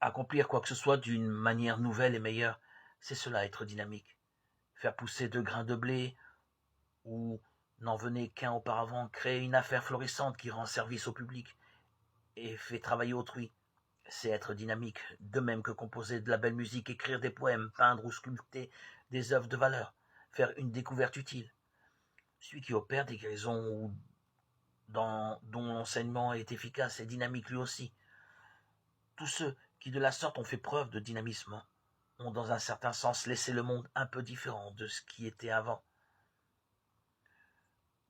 Accomplir quoi que ce soit d'une manière nouvelle et meilleure, c'est cela être dynamique. Faire pousser 2 grains de blé, ou n'en venait qu'un auparavant, créer une affaire florissante qui rend service au public et fait travailler autrui, c'est être dynamique, de même que composer de la belle musique, écrire des poèmes, peindre ou sculpter des œuvres de valeur, faire une découverte utile. Celui qui opère des guérisons ou dont l'enseignement est efficace et dynamique lui aussi. Tous ceux qui de la sorte ont fait preuve de dynamisme ont dans un certain sens laissé le monde un peu différent de ce qui était avant.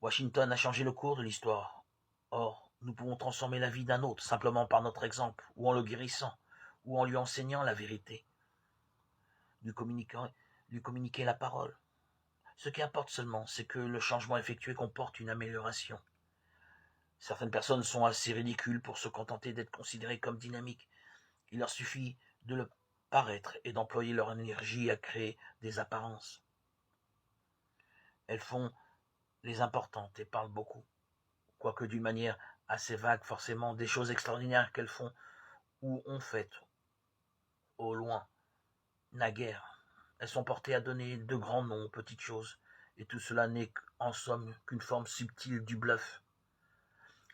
Washington a changé le cours de l'histoire. Or, nous pouvons transformer la vie d'un autre simplement par notre exemple, ou en le guérissant, ou en lui enseignant la vérité, lui communiquer la parole. Ce qui importe seulement, c'est que le changement effectué comporte une amélioration. Certaines personnes sont assez ridicules pour se contenter d'être considérées comme dynamiques. Il leur suffit de le paraître et d'employer leur énergie à créer des apparences. Elles font les importantes et parlent beaucoup, quoique d'une manière assez vague forcément, des choses extraordinaires qu'elles font ou ont faites au loin, naguère. Elles sont portées à donner de grands noms aux petites choses, et tout cela n'est en somme qu'une forme subtile du bluff.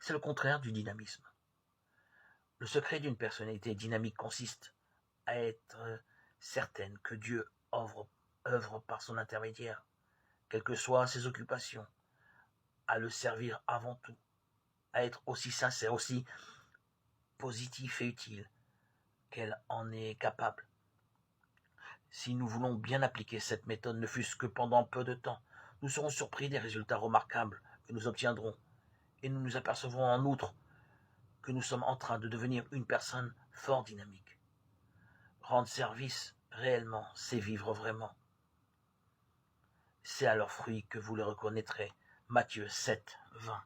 C'est le contraire du dynamisme. Le secret d'une personnalité dynamique consiste à être certaine que Dieu œuvre par son intermédiaire, quelles que soient ses occupations, à le servir avant tout, à être aussi sincère, aussi positif et utile qu'elle en est capable. Si nous voulons bien appliquer cette méthode, ne fût-ce que pendant peu de temps, nous serons surpris des résultats remarquables que nous obtiendrons, et nous nous apercevrons en outre que nous sommes en train de devenir une personne fort dynamique. Rendre service réellement, c'est vivre vraiment. C'est à leurs fruits que vous les reconnaîtrez. Matthieu 7, 20.